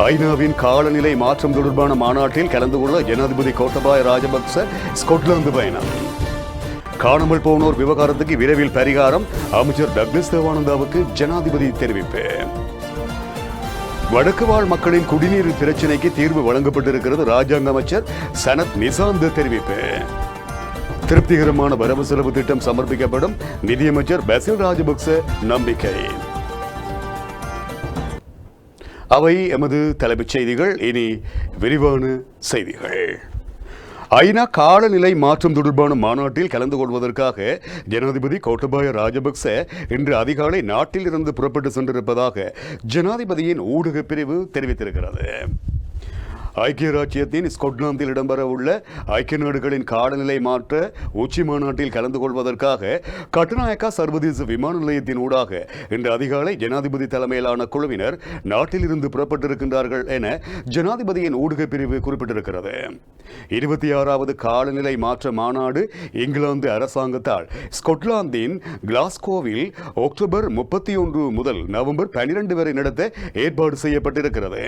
ஐநாவின் காலநிலை மாற்றம் தொடர்பான மாநாட்டில் கலந்து கொள்ள ஜனாதிபதி கோட்டபாய ராஜபக்ச ஸ்கொட்லாந்து பயணம். காணாமல் போனோர் விவகாரத்துக்கு விரைவில் பரிகாரம், அமைச்சர் டக்ளஸ் தேவானந்தாவுக்கு ஜனாதிபதி தெரிவிப்பு. வடக்கு வாழ் மக்களின் குடிநீர் பிரச்சினைக்கு தீர்வு வழங்கப்பட்டிருக்கிறது, ராஜாங்க அமைச்சர் சனத் நிசாந்த தெரிவிப்பு. திருப்திகரமான வரவு செலவு திட்டம் சமர்ப்பிக்கப்படும், நிதியமைச்சர் பசில் ராஜபக்ச நம்பிக்கை. அவை எமது தலைப்புச் செய்திகள். இனி விரிவான செய்திகள். ஐநா காலநிலை மாற்றம் தொடர்பான மாநாட்டில் கலந்து கொள்வதற்காக ஜனாதிபதி கோட்டபாய ராஜபக்ச இன்று அதிகாலை நாட்டில் இருந்து புறப்பட்டு சென்றிருப்பதாக ஜனாதிபதியின் ஊடகப் பிரிவு தெரிவித்திருக்கிறது. ஐக்கிய ராச்சியத்தின் ஸ்கொட்லாந்தில் இடம்பெறவுள்ள ஐக்கிய நாடுகளின் காலநிலை மாற்ற உச்சி மாநாட்டில் கலந்து கொள்வதற்காக கட்டுநாயக்கா சர்வதேச விமான நிலையத்தின் ஊடாக இன்று அதிகாலை ஜனாதிபதி தலைமையிலான குழுவினர் நாட்டில் இருந்து புறப்பட்டிருக்கின்றார்கள் என ஜனாதிபதியின் ஊடகப் பிரிவு குறிப்பிட்டிருக்கிறது. 26வது காலநிலை மாற்ற மாநாடு இங்கிலாந்து அரசாங்கத்தால் ஸ்கொட்லாந்தின் கிளாஸ்கோவில் அக்டோபர் 31 முதல் நவம்பர் 12 வரை நடத்த ஏற்பாடு செய்யப்பட்டிருக்கிறது.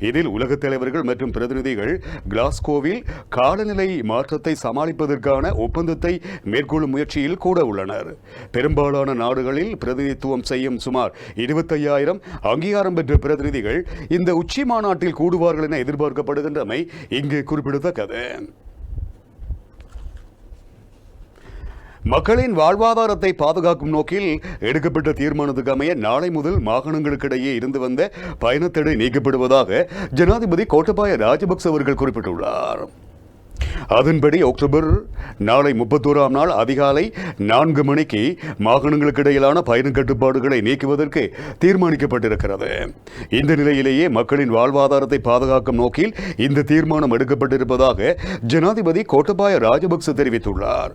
இதில் உலகத் தலைவர்கள் மற்றும் பிரதிநிதிகள் கிளாஸ்கோவில் காலநிலை மாற்றத்தை சமாளிப்பதற்கான ஒப்பந்தத்தை மேற்கொள்ளும் முயற்சியில் கூட உள்ளனர். பெரும்பாலான நாடுகளில் பிரதிநிதித்துவம் செய்யும் சுமார் 25,000 அங்கீகாரம் பெற்ற பிரதிநிதிகள் இந்த உச்சி மாநாட்டில் கூடுவார்கள் என எதிர்பார்க்கப்படுகின்றமை இங்கு குறிப்பிடத்தக்கது. மக்களின் வாழ்வாதாரத்தை பாதுகாக்கும் நோக்கில் எடுக்கப்பட்ட தீர்மானத்துக்கு அமைய நாளை முதல் மாகாணங்களுக்கிடையே இருந்து வந்த பயணத்தடை நீக்கப்படுவதாக ஜனாதிபதி கோட்டபாய ராஜபக்ச அவர்கள் குறிப்பிட்டுள்ளார். அதன்படி அக்டோபர் நாளை 31ஆம் நாள் அதிகாலை 4 மணிக்கு மாகாணங்களுக்கு இடையிலான பயண கட்டுப்பாடுகளை நீக்குவதற்கு தீர்மானிக்கப்பட்டிருக்கிறது. இந்த நிலையிலேயே மக்களின் வாழ்வாதாரத்தை பாதுகாக்கும் நோக்கில் இந்த தீர்மானம் எடுக்கப்பட்டிருப்பதாக ஜனாதிபதி கோட்டபாய ராஜபக்ச தெரிவித்துள்ளார்.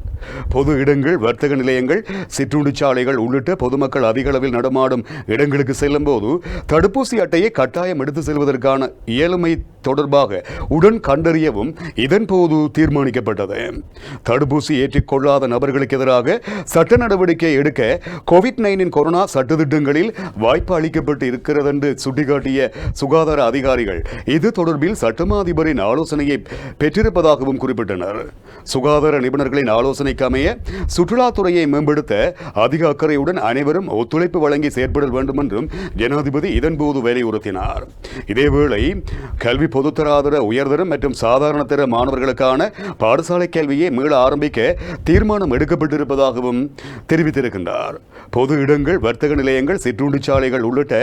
பொது இடங்கள், வர்த்தக நிலையங்கள், சிற்றுண்டிச்சாலைகள் உள்ளிட்ட பொதுமக்கள் அதிக அளவில் நடமாடும் இடங்களுக்கு செல்லும் போது தடுப்பூசி அட்டையை கட்டாயம் எடுத்து செல்வதற்கான இயலுமை தொடர்பாக உடன் கண்டறியவும் இதன் போது தீர்மானிக்கப்பட்டது. தடுப்பூசி ஏற்றுக்கொள்ளாத நபர்களுக்கு எதிராக சட்ட நடவடிக்கை எடுக்க கோவிட்-19 கொரோனா சட்டத்திட்டங்களில் வாய்ப்பு அளிக்கப்பட்டு இருக்கிறது என்று சுட்டிக்காட்டிய சுகாதார அதிகாரிகள் இது தொடர்பில் சட்டமா அதிபரின் ஆலோசனையை பெற்றிருப்பதாகவும் குறிப்பிட்டனர். சுகாதார நிபுணர்களின் ஆலோசனைக்கு அமைய சுற்றுலாத்துறையை மேம்படுத்த அதிக அக்கறையுடன் அனைவரும் ஒத்துழைப்பு வழங்கி செயற்பட வேண்டும் என்றும் ஜனாதிபதி இதன்போது வலியுறுத்தினார். இதேவேளை கல்வி பொதுத்தராதர, உயர்தரம் மற்றும் சாதாரண தர மாணவர்களுக்கான பாடசாலை கல்வியை மீள ஆரம்பிக்க தீர்மானம் எடுக்கப்பட்டிருப்பதாகவும் தெரிவித்திருக்கின்றார். பொது இடங்கள், வர்த்தக நிலையங்கள், சிற்றுண்டிச்சாலைகள் உள்ளிட்ட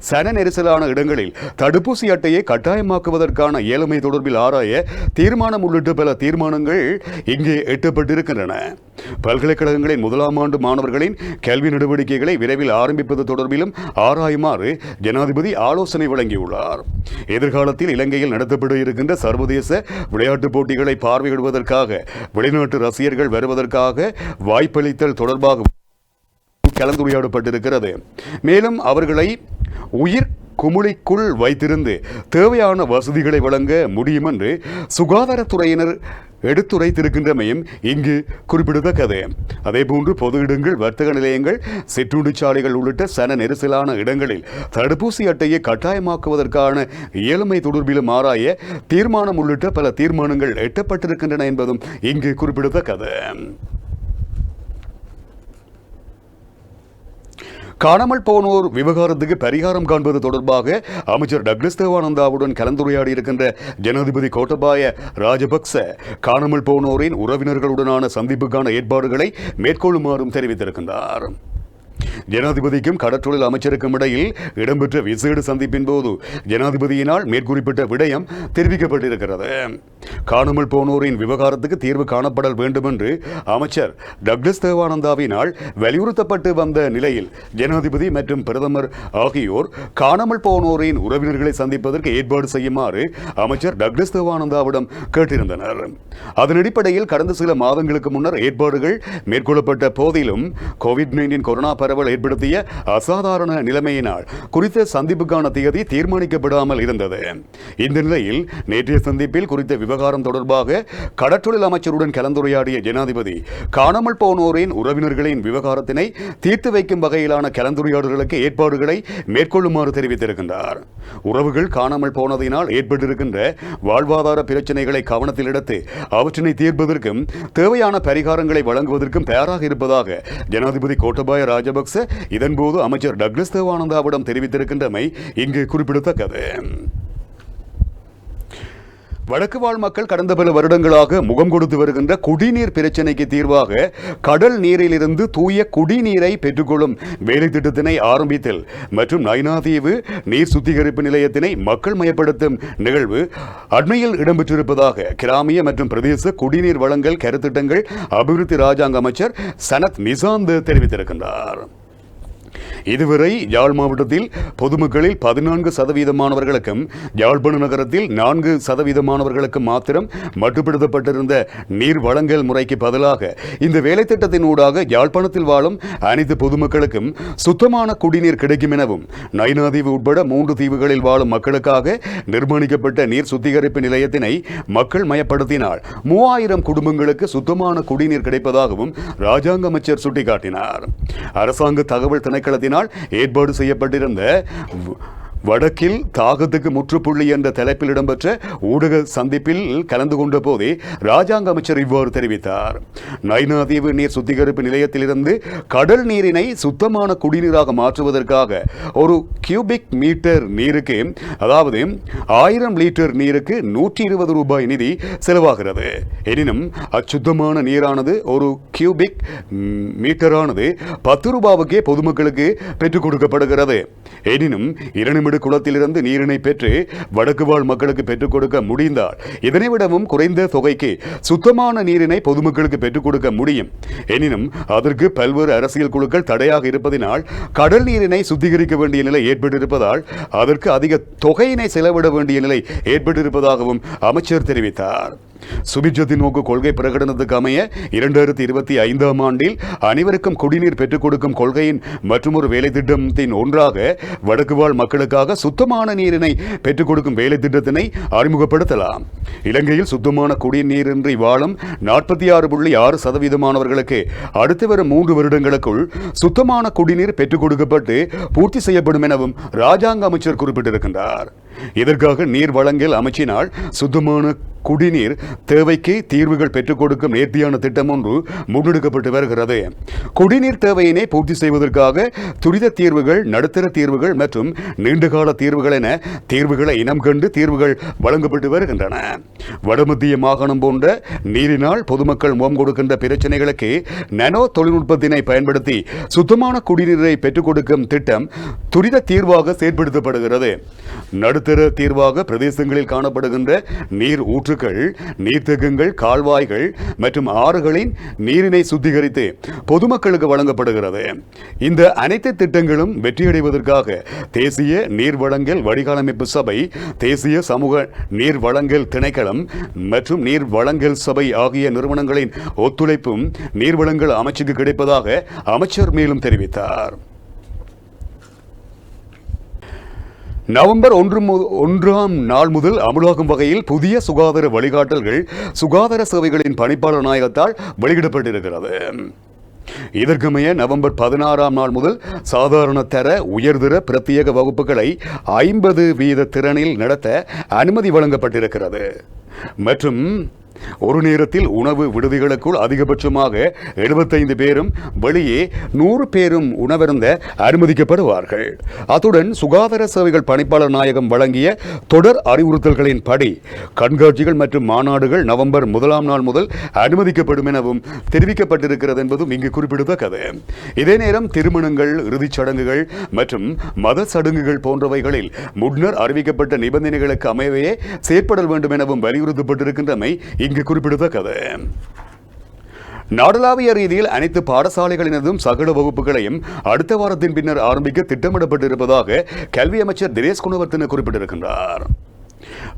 சன நெரிசலான இடங்களில் தடுப்பூசி அட்டையை கட்டாயமாக்குவதற்கான இயலுமை தொடர்பில் ஆராய தீர்மானம் உள்ளிட்ட பல தீர்மானங்கள் இங்கே எட்டப்பட்டிருக்கின்றன. பல்கலைக்கழகங்களின் 1ஆம் ஆண்டு மாணவர்களின் கல்வி நடவடிக்கைகளை விரைவில் ஆரம்பிப்பது தொடர்பிலும் ஆராயுமாறு ஜனாதிபதி ஆலோசனை வழங்கியுள்ளார். எதிர்காலத்தில் இலங்கையில் நடத்தப்பட இருக்கின்ற சர்வதேச விளையாட்டுப் போட்டிகளை பார்வையிடுவதற்காக வெளிநாட்டு ரசிகர்கள் வருவதற்காக வாய்ப்பளித்தல் தொடர்பாக கலந்துரையாடப்பட்டிருக்கிறது. மேலும் அவர்களை உயிர் குமிழிக்குள் வைத்திருந்து தேவையான வசதிகளை வழங்க முடியும் என்று சுகாதாரத்துறையினர் எடுத்துரைத்திருக்கின்றமையும் இங்கு குறிப்பிடத்தக்கது. அதேபோன்று பொது இடங்கள், வர்த்தக நிலையங்கள், சிற்றுண்டிச்சாலைகள் உள்ளிட்ட சன நெரிசலான இடங்களில் தடுப்பூசி அட்டையை கட்டாயமாக்குவதற்கான இயலுமை தொடர்பிலும் ஆராய தீர்மானம் உள்ளிட்ட பல தீர்மானங்கள் எட்டப்பட்டிருக்கின்றன என்பதும் இங்கு குறிப்பிடத்தக்கது. காணாமல் போனோர் விவகாரத்துக்கு பரிகாரம் காண்பது தொடர்பாக அமைச்சர் டக்ளஸ் தேவானந்தாவுடன் கலந்துரையாடி இருக்கின்ற ஜனாதிபதி கோட்டபாய ராஜபக்ச காணாமல் போனோரின் உறவினர்களுடனான சந்திப்புக்கான ஏற்பாடுகளை மேற்கொள்ளுமாறும் தெரிவித்திருக்கின்றார். ஜனாதிபதிக்கும் கடற்றொழில் அமைச்சருக்கும் இடையில் இடம்பெற்ற விசேட சந்திப்பின் போது ஜனாதிபதியினால் மேற்குறிப்பிட்ட விடயம் தெரிவிக்கப்பட்டிருக்கிறது. காணாமல் போனோரின் விவகாரத்துக்கு தீர்வு காணப்படல் வேண்டும் என்று அமைச்சர் டக்ளஸ் தேவானந்தாவினால் வலியுறுத்தப்பட்டு வந்த நிலையில் ஜனாதிபதி மற்றும் பிரதமர் ஆகியோர் காணாமல் போனோரின் உறவினர்களை சந்திப்பதற்கு ஏற்பாடு செய்யுமாறு அமைச்சர் டக்ளஸ் தேவானந்தாவிடம் கேட்டிருந்தனர். அதன் அடிப்படையில் கடந்த சில மாதங்களுக்கு முன்னர் ஏற்பாடுகள் மேற்கொள்ளப்பட்ட போதிலும் கோவிட்-19 கொரோனா பரவல் ஏற்படுத்திய அசாதாரண நிலைமையினால் குறித்த சந்திப்புக்கான தேதி தீர்மானிக்கப்படாமல் இருந்தது. இந்த நிலையில் நேற்றைய சந்திப்பில் குறித்த விவகாரம் தொடர்பாக கடற்றொழில் அமைச்சருடன் கலந்துரையாடிய ஜனாதிபதி காணாமல் போனோரின் உறவினர்களின் விவகாரத்தினை தீர்த்து வைக்கும் வகையிலான கலந்துரையாடல்களுக்கு ஏற்பாடுகளை மேற்கொள்ளுமாறு தெரிவித்திருக்கின்றார். உறவுகள் காணாமல் போனதினால் ஏற்பட்டிருக்கின்ற வாழ்வாதார பிரச்சனைகளை கவனத்தில் எடுத்து அவற்றினை தீர்ப்பதற்கும் தேவையான பரிகாரங்களை வழங்குவதற்கும் தயாராக இருப்பதாக ஜனாதிபதி கோட்டபாய ராஜபக்ச இதன்போது அமைச்சர் டக்ளஸ் தேவானந்தாவிடம் தெரிவித்திருக்கின்றமை இங்கு குறிப்பிடத்தக்கது. வடக்கு வாழ் மக்கள் கடந்த பல வருடங்களாக முகம் கொடுத்து வருகின்ற குடிநீர் பிரச்சினைக்கு தீர்வாக கடல் நீரிலிருந்து தூய குடிநீரை பெற்றுக்கொள்ளும் வேலை திட்டத்தினை ஆரம்பித்தல் மற்றும் நைனாதீவு நீர் சுத்திகரிப்பு நிலையத்தினை மக்கள் மயப்படுத்தும் நிகழ்வு அண்மையில் இடம்பெற்றிருப்பதாக கிராமிய மற்றும் பிரதேச குடிநீர் வழங்கல் கருத்திட்டங்கள் அபிவிருத்தி ராஜாங்க அமைச்சர் சனத் நிசாந்த் தெரிவித்திருக்கின்றார். இதுவரை யாழ் மாவட்டத்தில் பொதுமக்களில் 14% யாழ்ப்பாண நகரத்தில் 4% மாத்திரம் மட்டுப்படுத்தப்பட்டிருந்த நீர் வழங்கல் முறைக்கு பதிலாக இந்த வேலை திட்டத்தின் ஊடாக யாழ்ப்பாணத்தில் வாழும் அனைத்து பொதுமக்களுக்கும் சுத்தமான குடிநீர் கிடைக்கும் எனவும் நைனாதீவு உட்பட 3 தீவுகளில் வாழும் மக்களுக்காக நிர்மாணிக்கப்பட்ட நீர் சுத்திகரிப்பு நிலையத்தினை மக்கள் மயப்படுத்தினால் 3000 குடும்பங்களுக்கு சுத்தமான குடிநீர் கிடைப்பதாகவும் ராஜாங்க அமைச்சர் சுட்டிக்காட்டினார். அரசாங்க தகவல் திணைக்களத்தினால் ஏற்பாடு செய்யப்பட்டிருந்த வடக்கில் தாகத்துக்கு முற்றுப்புள்ளி என்ற தலைப்பில் இடம்பெற்ற ஊடக சந்திப்பில் கலந்து கொண்ட போதே ராஜாங்க அமைச்சர் இவ்வாறு தெரிவித்தார். நைனாதீவு நீர் சுத்திகரிப்பு நிலையத்திலிருந்து கடல் நீரினை சுத்தமான குடிநீராக மாற்றுவதற்காக ஒரு கியூபிக் மீட்டர் நீருக்கு, அதாவது 1000 லிட்டர் நீருக்கு 120 ரூபாய் நிதி செலவாகிறது. எனினும் அச்சுத்தமான நீரானது ஒரு கியூபிக் மீட்டரானது 10 ரூபாவுக்கே பொதுமக்களுக்கு பெற்றுக் கொடுக்கப்படுகிறது. எனினும் 2 குளத்திலிருந்து நீரினை பெற்று வடக்கு வாழ் மக்களுக்கு பெற்றுக் கொடுக்க முடிந்தால் இதனை விடவும் குறைந்த தொகைக்கு சுத்தமான நீரினை பொதுமக்களுக்கு பெற்றுக் கொடுக்க முடியும். எனினும் அதற்கு பல்வேறு அரசியல் குழுக்கள் தடையாக இருப்பதனால் கடல் நீரினை சுத்திகரிக்க வேண்டிய நிலை ஏற்பட்டிருப்பதால் அதற்கு அதிக தொகையினை செலவிட வேண்டிய நிலை ஏற்பட்டிருப்பதாகவும் அமைச்சர் தெரிவித்தார். சுபிட்சத்தின் நோக்கு கொள்கை பிரகடனத்துக்கு அமைய 2025ஆம் ஆண்டில் அனைவருக்கும் குடிநீர் பெற்றுக் கொடுக்கும் கொள்கையின் மற்றொரு வேலை திட்டத்தின் ஒன்றாக வடக்கு வாழ் மக்களுக்காக சுத்தமான நீரினை பெற்றுக் கொடுக்கும் வேலை திட்டத்தினை அறிமுகப்படுத்தலாம். இலங்கையில் சுத்தமான குடிநீரின்றி வாழும் 46.6% அடுத்து வரும் 3 வருடங்களுக்குள் சுத்தமான குடிநீர் பெற்றுக் கொடுக்கப்பட்டு பூர்த்தி செய்யப்படும் எனவும் ராஜாங்க அமைச்சர் குறிப்பிட்டிருக்கின்றார். இதற்காக நீர் வழங்கல் அமைச்சினால் சுத்தமான குடிநீர் தேவைக்கு தீர்வுகள் பெற்றுக் கொடுக்கும் நேர்த்தியான திட்டம் ஒன்று முன்னெடுக்கப்பட்டு வருகிறது. குடிநீர் தேவையினை பூர்த்தி செய்வதற்காக துரித தீர்வுகள், நடுத்தர தீர்வுகள் மற்றும் நீண்டகால தீர்வுகள் என தீர்வுகளை இனம் கண்டு தீர்வுகள் வழங்கப்பட்டு வருகின்றன. வடமத்திய மாகாணம் போன்ற நீரினால் பொதுமக்கள் முகம் கொடுக்கின்ற பிரச்சனைகளுக்கு நானோ தொழில்நுட்பத்தினை பயன்படுத்தி சுத்தமான குடிநீரை பெற்றுக் கொடுக்கும் திட்டம் துரித தீர்வாக செயற்படுத்தப்படுகிறது. நடுத்தர தீர்வாக பிரதேசங்களில் காணப்படுகின்ற நீர் ஊற்றுகள், நீர்த்தேக்கங்கள், கால்வாய்கள் மற்றும் ஆறுகளின் நீரினை சுத்திகரித்து பொதுமக்களுக்கு வழங்கப்படுகிறது. இந்த அனைத்து திட்டங்களும் வெற்றியடைவதற்காக தேசிய நீர் வழங்கல் வடிகாலமைப்பு சபை, தேசிய சமூக நீர் வழங்கல் திணைக்களம் மற்றும் நீர் வழங்கல் சபை ஆகிய நிறுவனங்களின் ஒத்துழைப்பும் நீர் வழங்கல் அமைச்சுக்கு கிடைப்பதாக அமைச்சர் மேலும் தெரிவித்தார். நவம்பர் 1ஆம் நாள் முதல் அமலாகும் வகையில் புதிய சுகாதார வழிகாட்டல்கள் சுகாதார சேவைகளின் பணிப்பாளர் நாயகத்தால் வெளியிடப்பட்டிருக்கிறது. இதற்கமைய நவம்பர் 16ஆம் நாள் முதல் சாதாரண தர, உயர்தர பிரத்யேக வகுப்புகளை 50% திறனில் நடத்த அனுமதி வழங்கப்பட்டிருக்கிறது. மற்றும் ஒரு நேரத்தில் உணவு விடுதிகளுக்குள் அதிகபட்சமாக 75 பேரும் வெளியே 100 பேரும் உணவருந்த அனுமதிக்கப்படுவார்கள். அத்துடன் சுகாதார சேவைகள் பணிப்பாளர் நாயகம் வழங்கிய தொடர் அறிவுறுத்தல்களின் படி கண்காட்சிகள் மற்றும் மாநாடுகள் நவம்பர் 1ஆம் நாள் முதல் அனுமதிக்கப்படும் எனவும் தெரிவிக்கப்பட்டிருக்கிறது என்பதும் இங்கு குறிப்பிடத்தக்கது. இதே நேரம் திருமணங்கள், இறுதிச் சடங்குகள் மற்றும் மத சடங்குகள் போன்றவைகளில் முன்னர் அறிவிக்கப்பட்ட நிபந்தனைகளுக்கு அமையவே செயற்பட வேண்டும் எனவும் வலியுறுத்தப்பட்டிருக்கின்றமை இங்கு குறிப்பிடத்தக்கது. நாடளாவிய ரீதியில் அனைத்து பாடசாலைகளினதும் சகல வகுப்புகளையும் அடுத்த வாரத்தின் பின்னர் ஆரம்பிக்க திட்டமிடப்பட்டிருப்பதாக கல்வி அமைச்சர் தினேஷ் குணவர்த்தன குறிப்பிட்டிருக்கின்றார்.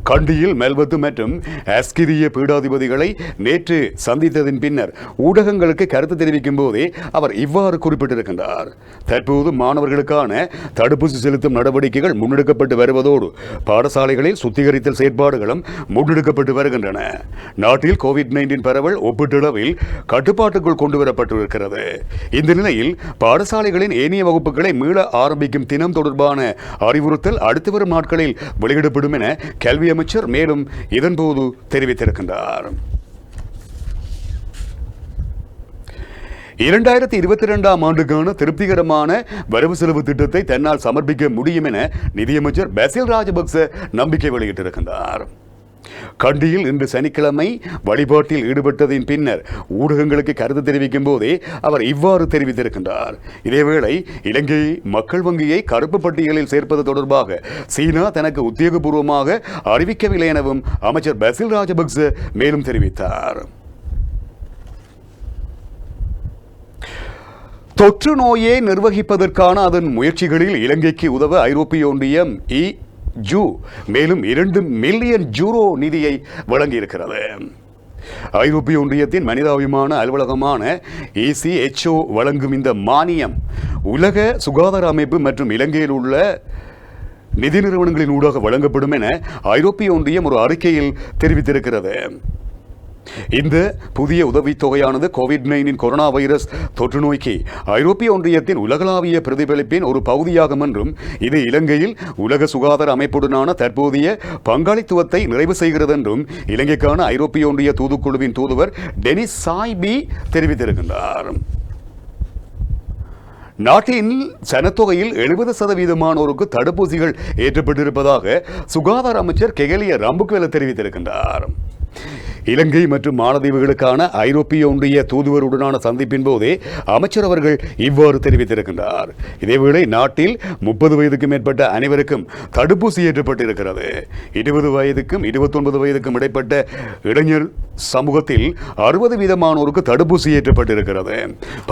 கண்டியில் மெல்பத்து மற்றும் அஸ்கிரிய பீடாதிபதிகளை நேற்று சந்தித்ததின் பின்னர் ஊடகங்களுக்கு கருத்து தெரிவிக்கும் போதே அவர் இவ்வாறு குறிப்பிட்டிருக்கின்றார். தற்போது மாணவர்களுக்கான தடுப்பூசி செலுத்தும் நடவடிக்கைகள் முன்னெடுக்கப்பட்டு வருவதோடு பாடசாலைகளில் சுத்திகரித்தல் செயற்பாடுகளும் முன்னெடுக்கப்பட்டு வருகின்றன. நாட்டில் கோவிட்-19 பரவல் ஒப்பீட்டளவில் கட்டுப்பாட்டுக்குள் கொண்டுவரப்பட்டிருக்கிறது. இந்த நிலையில் பாடசாலைகளின் ஏனைய வகுப்புகளை மீள ஆரம்பிக்கும் தினம் தொடர்பான அறிவுறுத்தல் அடுத்து வரும் நாட்களில் வெளியிடப்படும் என கல்வி அமைச்சர் மேலும் இதன்போது தெரிவித்திருக்கின்றார். 2022ஆம் ஆண்டுக்கான திருப்திகரமான வரவு செலவு திட்டத்தை தன்னால் சமர்ப்பிக்க முடியும் என நிதியமைச்சர் பசில் ராஜபக்ச நம்பிக்கை வெளியிட்டிருக்கின்றார். கண்டியில் இன்று சனிக்கிழமை வழிபாட்டில் ஈடுபட்டதின் பின்னர் ஊடகங்களுக்கு கருத்து தெரிவிக்கும் போதே அவர் இவ்வாறு தெரிவித்திருக்கின்றார். இதேவேளை இலங்கை மக்கள் வங்கியை கருப்பு பட்டியலில் சேர்ப்பது தொடர்பாக சீனா தனக்கு உத்தியோகபூர்வமாக அறிவிக்கவில்லை எனவும் அமைச்சர் பசில் ராஜபக்ச மேலும் தெரிவித்தார். தொற்று நோயை நிர்வகிப்பதற்கான அதன் முயற்சிகளில் இலங்கைக்கு உதவ ஐரோப்பிய ஒன்றியம் மேலும் 2 மில்லியன் யூரோ நிதியை வழங்கியிருக்கிறது. ஐரோப்பிய ஒன்றியத்தின் மனிதாபிமான அலுவலகமான ECHO வழங்கும் இந்த மானியம் உலக சுகாதார அமைப்பு மற்றும் இலங்கையில் உள்ள நிதி நிறுவனங்களின் ஊடாக வழங்கப்படும் என ஐரோப்பிய ஒன்றியம் ஒரு அறிக்கையில் தெரிவித்திருக்கிறது. இந்த புதிய உதவித்தொகையானது கோவிட்-19 கொரோனா வைரஸ் தொற்று நோய்க்கு ஐரோப்பிய ஒன்றியத்தின் உலகளாவிய பிரதிபலிப்பின் ஒரு பகுதியாகும் என்றும் இது இலங்கையில் உலக சுகாதார அமைப்புடனான தற்போதைய பங்காளித்துவத்தை நிறைவு செய்கிறது என்றும் இலங்கைக்கான ஐரோப்பிய ஒன்றிய தூதுக்குழுவின் தூதுவர் டெனிஸ் சாய்பி தெரிவித்திருக்கின்றார். நாட்டின் சனத்தொகையில் 70% தடுப்பூசிகள் ஏற்றப்பட்டிருப்பதாக சுகாதார அமைச்சர் கெகலிய ரம்புக்வெல தெரிவித்திருக்கின்றார். இலங்கை மற்றும் மாலத்தீவுகளுக்கான ஐரோப்பிய ஒன்றிய தூதுவருடனான சந்திப்பின் போதே அமைச்சர் அவர்கள் இவ்வாறு தெரிவித்திருக்கின்றார். இதேவேளை நாட்டில் 30 வயதுக்கு மேற்பட்ட அனைவருக்கும் தடுப்பூசி ஏற்றப்பட்டிருக்கிறது. 20 வயதுக்கும் 29 வயதுக்கும் இடைப்பட்ட இளைஞர் சமூகத்தில் 60% தடுப்பூசி ஏற்றப்பட்டிருக்கிறது.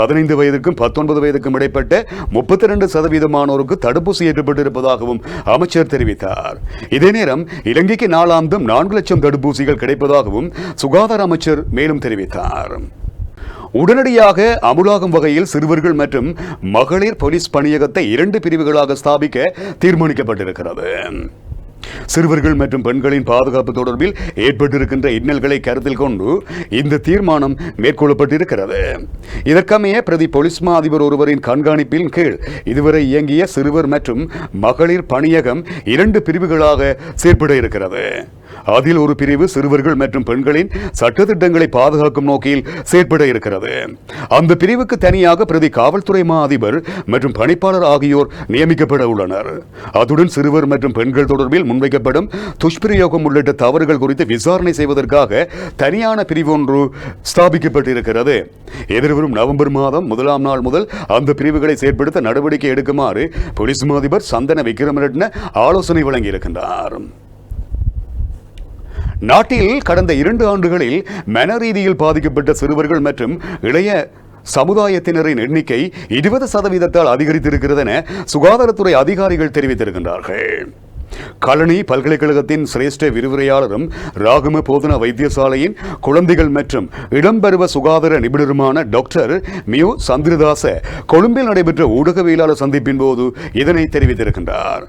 15 வயதுக்கும் 19 வயதுக்கும் இடைப்பட்ட 32% தடுப்பூசி ஏற்றப்பட்டிருப்பதாகவும் அமைச்சர் தெரிவித்தார். இதே நேரம் இலங்கைக்கு நாளாந்தம் 4 லட்சம் தடுப்பூசிகள் கிடைப்பதாகவும் சுகாதார அமைச்சர் மேலும் தெரிவித்தார். உடனடியாக அமுலாகும் வகையில் சிறுவர்கள் மற்றும் மகளிர் போலீஸ் பணியகத்தை 2 பிரிவுகளாக ஸ்தாபிக்க தீர்மானிக்கப்பட்டிருக்கிறது. சிறுவர்கள் மற்றும் பெண்களின் பாதுகாப்பு தொடர்பில் ஏற்பட்டிருக்கின்ற இன்னல்களை கருத்தில் கொண்டு இந்த தீர்மானம் மேற்கொள்ளப்பட்டிருக்கிறது. இதற்கமைய பிரதி போலீஸ் மா அதிபர் ஒருவரின் கண்காணிப்பின் கீழ் இதுவரை இயங்கிய சிறுவர் மற்றும் மகளிர் பணியகம் 2 பிரிவுகளாக செயற்பட இருக்கிறது. அதில் ஒரு பிரிவு சிறுவர்கள் மற்றும் பெண்களின் சட்டத்திட்டங்களை பாதுகாக்கும் நோக்கில் செயற்பட இருக்கிறது. அந்த பிரிவுக்கு தனியாக பிரதி காவல்துறை மா அதிபர் மற்றும் பணிப்பாளர் ஆகியோர் நியமிக்கப்பட உள்ளனர். அத்துடன் சிறுவர் மற்றும் பெண்கள் தொடர்பில் முன்வைக்கப்படும் துஷ்பிரயோகம் உள்ளிட்ட தவறுகள் குறித்து விசாரணை செய்வதற்காக தனியான பிரிவு ஒன்று ஸ்தாபிக்கப்பட்டிருக்கிறது. எதிர்வரும் நவம்பர் மாதம் 1ஆம் நாள் முதல் அந்த பிரிவுகளை செயற்படுத்த நடவடிக்கை எடுக்குமாறு போலீஸ் மா அதிபர் சந்தன விக்ரமரட்ன ஆலோசனை வழங்கியிருக்கின்றார். நாட்டில் கடந்த 2 ஆண்டுகளில் மனரீதியில் பாதிக்கப்பட்ட சிறுவர்கள் மற்றும் இளைய சமுதாயத்தினரின் எண்ணிக்கை 20% அதிகரித்திருக்கிறது என சுகாதாரத்துறை அதிகாரிகள் தெரிவித்திருக்கின்றார்கள். கலனி பல்கலைக்கழகத்தின் சிரேஷ்ட விரிவுரையாளரும் ராகம போதனா வைத்தியசாலையின் குழந்தைகள் மற்றும் இடம்பெறுவ சுகாதார நிபுணருமான டாக்டர் மியூ சந்திரதாச கொழும்பில் நடைபெற்ற ஊடகவியலாளர் சந்திப்பின் போது இதனை தெரிவித்திருக்கின்றார்.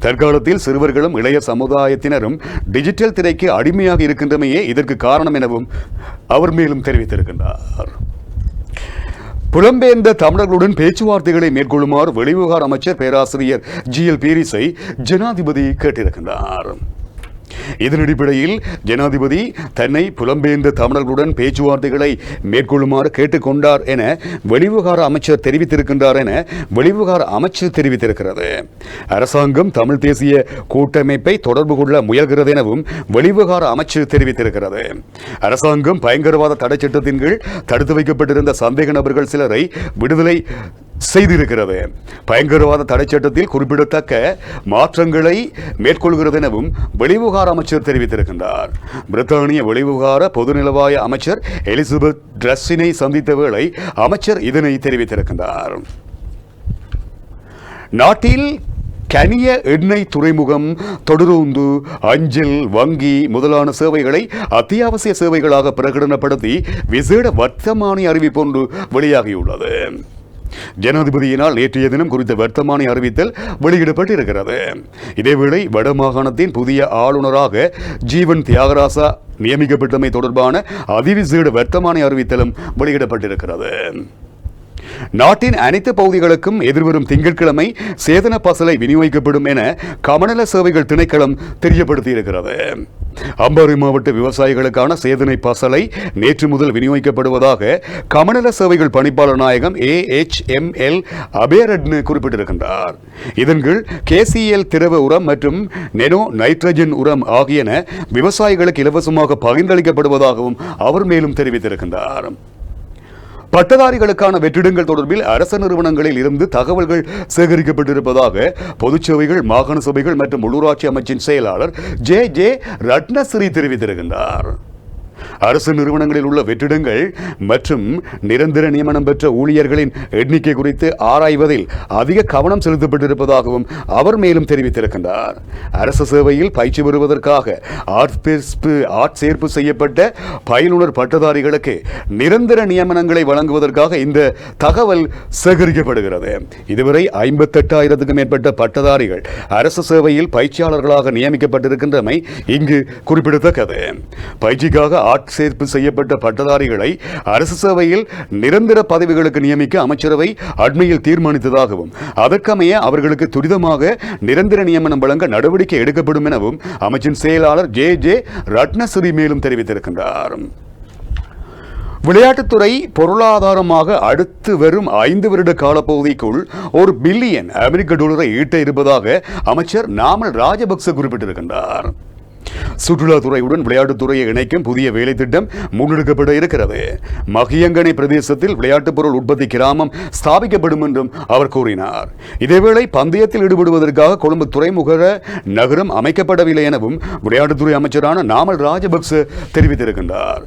தற்காலத்தில் சிறுவர்களும் இளைய சமுதாயத்தினரும் டிஜிட்டல் திரைக்கு அடிமையாக இருக்கின்றமையே இதற்கு காரணம் எனவும் அவர் மேலும் தெரிவித்திருக்கின்றார். புலம்பெயர்ந்த தமிழர்களுடன் பேச்சுவார்த்தைகளை மேற்கொள்ளுமாறு வெளிவிவகார அமைச்சர் பேராசிரியர் GL பீரிஸை ஜனாதிபதி கேட்டிருக்கின்றார். இதன் அடிப்படையில் ஜனாதிபதி தன்னை புலம்பெயர்ந்த தமிழர்களுடன் பேச்சுவார்த்தைகளை மேற்கொள்ளுமாறு கேட்டுக்கொண்டார் என வெளிவிவகார அமைச்சர் தெரிவித்திருக்கின்றார் என வெளிவிவகார அமைச்சர் தெரிவித்திருக்கிறது. அரசாங்கம் தமிழ் தேசிய கூட்டமைப்பை தொடர்பு கொள்ள முயல்கிறது எனவும் வெளிவிவகார அமைச்சர் தெரிவித்திருக்கிறது. அரசாங்கம் பயங்கரவாத தடை சட்டத்தின் கீழ் தடுத்து வைக்கப்பட்டிருந்த சந்தேக நபர்கள் சிலரை விடுதலை செய்திருக்கிறது. பயங்கரவாத தடை சட்டத்தில் குறிப்பிடத்தக்க மாற்றங்களை மேற்கொள்கிறது எனவும் வெளிவிவகார அமைச்சர் தெரிவித்திருக்கின்றார். பிரித்தானிய வெளிவிவகார பொதுநிலவாய அமைச்சர் எலிசபெத் டிரஸ்ஸினை சந்தித்த வேளை அமைச்சர் இதனை தெரிவித்திருக்கின்றார். நாட்டில் கனிய எண்ணெய் துறைமுகம், தொடருந்து, அஞ்சல், வங்கி முதலான சேவைகளை அத்தியாவசிய சேவைகளாக பிரகடனப்படுத்தி விசேட வர்த்தமானி அறிவிப்பொன்று வெளியாகியுள்ளது. ஜனாதிபதியினால் நேற்றைய தினம் குறித்த வர்த்தமானி அறிவித்தல் வெளியிடப்பட்டிருக்கிறது. இதேவேளை வடமாகாணத்தின் புதிய ஆளுநராக ஜீவன் தியாகராசா நியமிக்கப்பட்டமை தொடர்பான அதிவிசேட வர்த்தமானி அறிவித்தலும் வெளியிடப்பட்டிருக்கிறது. நாட்டின் அனைத்து பகுதிகளுக்கும் எதிர்வரும் திங்கட்கிழமை சேதன பசலை விநியோகிக்கப்படும் என கமநல சேவைகள் திணைக்களம் தெரியப்படுத்தியிருக்கிறது. அம்பாறை மாவட்ட விவசாயிகளுக்கான சேதனை பசலை நேற்று முதல் விநியோகிக்கப்படுவதாக கமநல சேவைகள் பணிப்பாளர் நாயகம் AHML அபேரட்னு குறிப்பிட்டிருக்கின்றார். இதன் கீழ் KCL திரவ உரம் மற்றும் நெனோ நைட்ரஜன் உரம் ஆகியன விவசாயிகளுக்கு இலவசமாக பகிர்ந்தளிக்கப்படுவதாகவும் அவர் மேலும் தெரிவித்திருக்கின்றார். பட்டதாரிகளுக்கான வெற்றிடங்கள் தொடர்பில் அரச நிறுவனங்களில் இருந்து தகவல்கள் சேகரிக்கப்பட்டிருப்பதாக பொதுச்சேவைகள், மாகாண சபைகள் மற்றும் உள்ளூராட்சி அமைச்சின் செயலாளர் JJ ரட்னசிறி தெரிவித்திருக்கின்றார். அரசு நிறுவனங்களில் உள்ள வெற்றிடங்கள் மற்றும் நிரந்தர நியமனம் பெற்ற ஊழியர்களின் எண்ணிக்கை குறித்து ஆராய்வதில் அதிக கவனம் செலுத்தப்பட்டிருப்பதாகவும் அவர் மேலும் தெரிவித்திருக்கின்றார். அரசு சேவையில் பயிற்சி பெறுவதற்காக ஆட்சேர்ப்பு செய்யப்பட்ட பயிலுனர் பட்டதாரிகளுக்கு நிரந்தர நியமனங்களை வழங்குவதற்காக இந்த தகவல் சேகரிக்கப்படுகிறது. இதுவரை 58,000க்கும் மேற்பட்ட பட்டதாரிகள் அரசு சேவையில் பயிற்சியாளர்களாக நியமிக்கப்பட்டிருக்கின்றமை இங்கு குறிப்பிடத்தக்கது. பயிற்சிக்காக ஆட்சேர்ப்பு செய்யப்பட்ட பட்டதாரிகளை அரசு சேவையில் நிரந்தர பதவிகளுக்கு நியமிக்க அமைச்சரவை அண்மையில் தீர்மானித்ததாகவும் அதற்கமைய அவர்களுக்கு துரிதமாக நிரந்தர நியமனம் வழங்க நடவடிக்கை எடுக்கப்படும் எனவும் அமைச்சின் செயலாளர் JJ ரட்னசிறி மேலும் தெரிவித்திருக்கின்றார். விளையாட்டுத்துறை பொருளாதாரமாக அடுத்து வரும் 5 வருட காலப்பகுதிக்குள் $1 பில்லியன் ஈட்ட இருப்பதாக அமைச்சர் நாமல் ராஜபக்ச குறிப்பிட்டிருக்கின்றார். சுற்றுலாத்துறையுடன் விளையாட்டுத்துறையை இணைக்கும் புதிய வேலை திட்டம் முன்னெடுக்கப்பட இருக்கிறது. மகியங்கனை பிரதேசத்தில் விளையாட்டுப் பொருள் உற்பத்தி கிராமம் ஸ்தாபிக்கப்படும் என்றும் அவர் கூறினார். இதேவேளை பந்தயத்தில் ஈடுபடுவதற்காக கொழும்பு துறைமுக நகரம் அமைக்கப்படவில்லை எனவும் விளையாட்டுத்துறை அமைச்சரான நாமல் ராஜபக்ச தெரிவித்திருக்கின்றார்.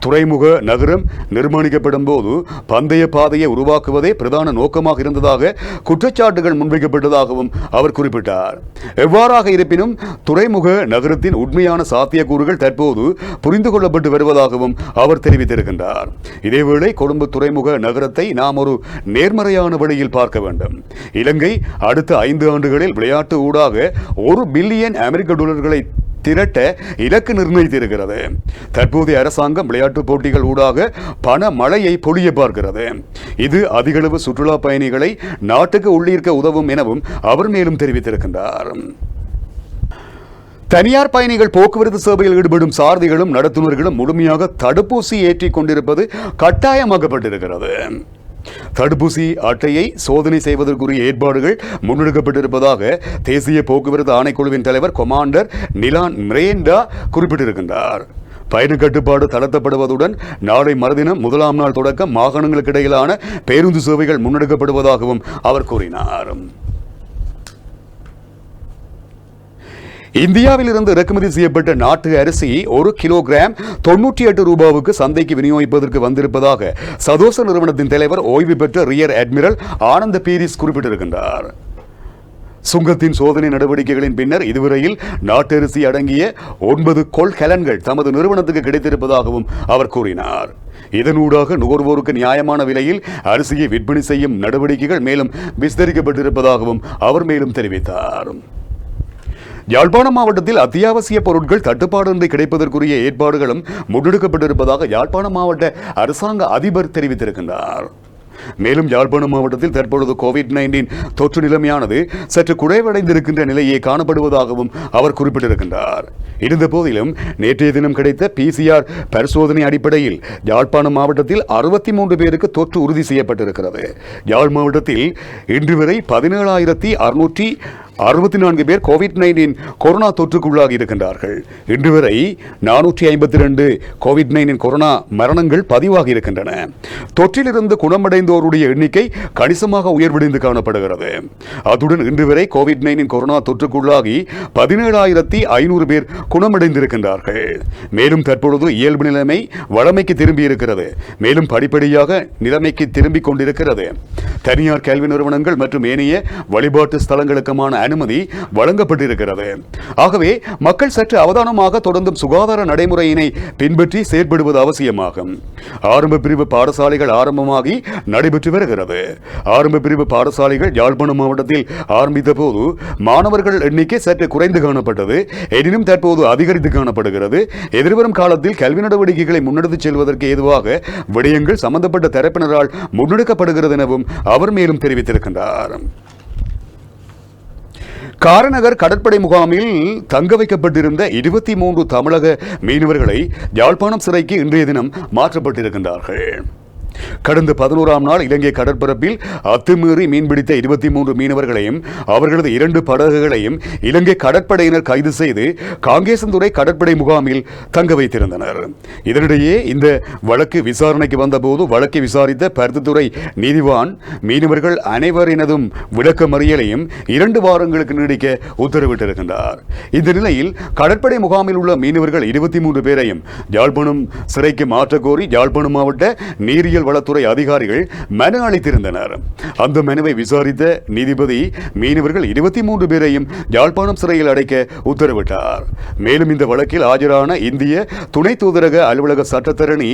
துறைமுக நகரம் நிர்மாணிக்கப்படும் போது பந்தய பாதையை உருவாக்குவதே பிரதான நோக்கமாக இருந்ததாக குற்றச்சாட்டுகள் முன்வைக்கப்பட்டதாகவும் அவர் குறிப்பிட்டார். எவ்வாறாக இருப்பினும் துறைமுக நகரத்தின் உண்மையான சாத்தியக்கூறுகள் தற்போது புரிந்து கொள்ளப்பட்டு வருவதாகவும் அவர் தெரிவித்திருக்கின்றார். இதேவேளை கொழும்பு துறைமுக நகரத்தை நாம் ஒரு நேர்மறையான வழியில் பார்க்க வேண்டும். இலங்கை அடுத்த 5 ஆண்டுகளில் விளையாட்டு ஊடாக $1 பில்லியன் திரட்ட இலக்கு நிர்ணயித்திருக்கிறது. தற்போதைய அரசாங்கம் விளையாட்டு போட்டிகள் ஊடாக பண மழையை பொழிய பார்க்கிறது. இது அதிகளவு சுற்றுலா பயணிகளை நாட்டுக்கு உள்ளீர்க்க உதவும் எனவும் அவர் மேலும் தெரிவித்திருக்கின்றார். தனியார் பயணிகள் போக்குவரத்து சேவையில் ஈடுபடும் சாரதிகளும் நடத்துனர்களும் முழுமையாக தடுப்பூசி ஏற்றிக் கொண்டிருப்பது கட்டாயமாக்கப்பட்டிருக்கிறது. தடுப்பூசி அட்டையை சோதனை செய்வதற்குரிய ஏற்பாடுகள் முன்னெடுக்கப்பட்டிருப்பதாக தேசிய போக்குவரத்து ஆணைக்குழுவின் தலைவர் கொமாண்டர் நிலான் மிரேண்டா குறிப்பிட்டிருக்கின்றார். பயண கட்டுப்பாடு தளர்த்தப்படுவதுடன் நாளை மறுதினம் 1ஆம் நாள் தொடக்கம் மாகாணங்களுக்கு இடையிலான பேருந்து சேவைகள் முன்னெடுக்கப்படுவதாகவும் அவர் கூறினார். இந்தியாவில் இருந்து இறக்குமதி செய்யப்பட்ட நாட்டு அரிசி 1 கிலோகிராம் 98 ரூபாவுக்கு சந்தைக்கு விநியோகிப்பதற்கு வந்திருப்பதாக சதோச நிறுவனத்தின் தலைவர் ஓய்வு பெற்ற ரியர் அட்மிரல் ஆனந்த பீரிஸ் குறிப்பிட்டிருக்கின்றார். சுங்கத்தின் சோதனை நடவடிக்கைகளின் பின்னர் இதுவரையில் நாட்டரிசி அடங்கிய 9 கொள்கலன்கள் தமது நிறுவனத்துக்கு கிடைத்திருப்பதாகவும் அவர் கூறினார். இதனூடாக நுகர்வோருக்கு நியாயமான விலையில் அரிசியை விற்பனை செய்யும் நடவடிக்கைகள் மேலும் விஸ்தரிக்கப்பட்டிருப்பதாகவும் அவர் மேலும் தெரிவித்தார். யாழ்ப்பாணம் மாவட்டத்தில் அத்தியாவசிய பொருட்கள் தட்டுப்பாடின்றி கிடைப்பதற்குரிய ஏற்பாடுகளும் முன்னெடுக்கப்பட்டிருப்பதாக யாழ்ப்பாணம் மாவட்ட அரசாங்க அதிபர் தெரிவித்திருக்கின்றார். மேலும் யாழ்ப்பாணம் மாவட்டத்தில் தற்பொழுது COVID-19 தொற்று நிலைமையானது சற்று குறைவடைந்திருக்கின்ற நிலையே காணப்படுவதாகவும் அவர் குறிப்பிட்டிருக்கின்றார். இருந்த போதிலும் நேற்றைய தினம் கிடைத்த PCR பரிசோதனை அடிப்படையில் யாழ்ப்பாணம் மாவட்டத்தில் 63 பேருக்கு தொற்று உறுதி செய்யப்பட்டிருக்கிறது. யாழ் மாவட்டத்தில் இன்று வரை 17,664 பேர் COVID-19 கொரோனா தொற்றுக்குள்ளாகி இருக்கின்றார்கள். இன்று வரை 452 COVID-19 கொரோனா மரணங்கள் பதிவாகி இருக்கின்றன. தொற்றிலிருந்து குணமடைந்தோருடைய எண்ணிக்கை கணிசமாக உயர்வடைந்து காணப்படுகிறது. அத்துடன் இன்று வரை COVID-19 கொரோனா தொற்றுக்குள்ளாகி 17,500 பேர் குணமடைந்திருக்கின்றார்கள். மேலும் தற்பொழுது இயல்பு நிலைமை வழமைக்கு திரும்பி இருக்கிறது. மேலும் படிப்படியாக நிலைமைக்கு திரும்பிக் கொண்டிருக்கிறது. தனியார் கல்வி நிறுவனங்கள் மற்றும் ஏனைய வழிபாட்டு ஸ்தலங்களுக்குமான அனுமதி வழங்கப்பட்டிருக்கிறது. ஆகவே மக்கள் சற்று அவதானமாக தொடர்ந்தும் சுகாதார நடைமுறையினை பின்பற்றி செயற்படுவது அவசியமாகும். ஆரம்ப பிரிவு பாடசாலைகள் ஆரம்பமாகி நடைபெற்று வருகிறது. ஆரம்ப பிரிவு பாடசாலைகள் யாழ்ப்பாணம் மாவட்டத்தில் ஆரம்பித்த போது மாணவர்கள் எண்ணிக்கை சற்று குறைந்து காணப்பட்டது. எனினும் தற்போது அதிகரித்து காணப்படுகிறது. எதிர்வரும் காலத்தில் கல்வி நடவடிக்கைகளை முன்னெடுத்துச் செல்வதற்கு ஏதுவாக விடயங்கள் சம்பந்தப்பட்ட தரப்பினரால் முன்னெடுக்கப்படுகிறது எனவும் அவர் மேலும் தெரிவித்திருக்கின்றார். காரநகர் கடற்படை முகாமில் தங்க வைக்கப்பட்டிருந்த 23 தமிழக மீனவர்களை யாழ்ப்பாணம் சிறைக்கு இன்றைய தினம் மாற்றப்பட்டிருக்கின்றார்கள். கடந்த 11ஆம் நாள் இலங்கை கடற்பரப்பில் அத்துமீறி மீன்பிடித்த 23 மீனவர்களையும் அவர்களது 2 படகுகளையும் இலங்கை கடற்படையினர் கைது செய்து காங்கேசன்துறை கடற்படை முகாமில் தங்க வைத்திருந்தனர். இதனிடையே இந்த வழக்கு விசாரணைக்கு வந்தபோது வழக்கை விசாரித்த பருத்தித்துறை நீதிவான் மீனவர்கள் அனைவரினதும் விளக்கமறியலையும் 2 வாரங்களுக்கு நீடிக்க உத்தரவிட்டிருக்கின்றார். இந்த நிலையில் கடற்படை முகாமில் உள்ள மீனவர்கள் 23 பேரையும் யாழ்ப்பாணம் சிறைக்கு மாற்றக்கோரி யாழ்ப்பாணம் மாவட்ட நீரியல் வளத்துறை அதிகாரிகள் மனு அளித்திருந்தனர். அந்த மனுவை விசாரித்த நீதிபதி மீனவர்கள் 23 பேரையும் யாழ்ப்பாணம் சிறையில் அடைக்க உத்தரவிட்டார். மேலும் இந்த வழக்கில் ஆஜரான இந்திய துணை தூதரக அலுவலக சட்டத்தரணி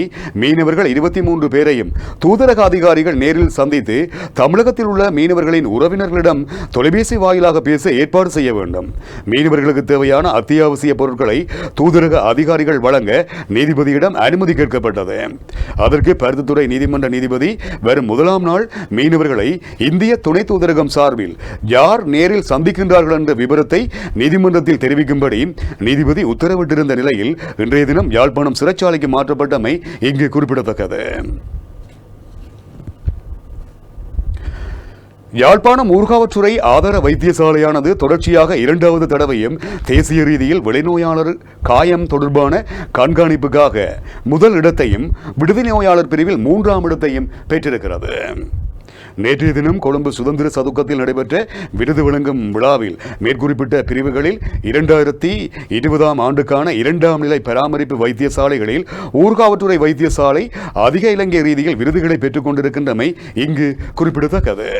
மீனவர்கள் 23 பேரையும் தூதரக அதிகாரிகள் நேரில் சந்தித்து தமிழகத்தில் உள்ள மீனவர்களின் உறவினர்களிடம் தொலைபேசி வாயிலாக பேச ஏற்பாடு செய்ய வேண்டும். மீனவர்களுக்கு தேவையான அத்தியாவசிய பொருட்களை தூதரக அதிகாரிகள் வழங்க நீதிபதியிடம் அனுமதி கேட்கப்பட்டது. அதற்கு பருத்தித்துறை நீதிமன்ற நீதிபதி வரும் 1ஆம் நாள் மீனவர்களை இந்திய துணை தூதரகம் சார்பில் யார் நேரில் சந்திக்கின்றார்கள் என்ற விபரத்தை நீதிமன்றத்தில் தெரிவிக்கும்படி நீதிபதி உத்தரவிட்டிருந்த நிலையில் இன்றைய தினம் யாழ்ப்பாணம் சிறைச்சாலைக்கு மாற்றப்பட்டமை இங்கு குறிப்பிடத்தக்கது. யாழ்ப்பாணம் ஊர்காவற்றுறை ஆதார வைத்தியசாலையானது தொடர்ச்சியாக 2வது தடவையும் தேசிய ரீதியில் வெளிநோயாளர் காயம் தொடர்பான கண்காணிப்புக்காக முதல் இடத்தையும் விடுதி நோயாளர் பிரிவில் 3ஆம் இடத்தையும் பெற்றிருக்கிறது. நேற்றைய தினம் கொழும்பு சுதந்திர சதுக்கத்தில் நடைபெற்ற விருது வழங்கும் விழாவில் மேற்குறிப்பிட்ட பிரிவுகளில் 2020ஆம் ஆண்டுக்கான 2ஆம் நிலை பராமரிப்பு வைத்தியசாலைகளில் ஊர்காவற்றுறை வைத்தியசாலை அதிக இலங்கை ரீதியில் விருதுகளை பெற்றுக் கொண்டிருக்கின்றமை இங்கு குறிப்பிடத்தக்கது.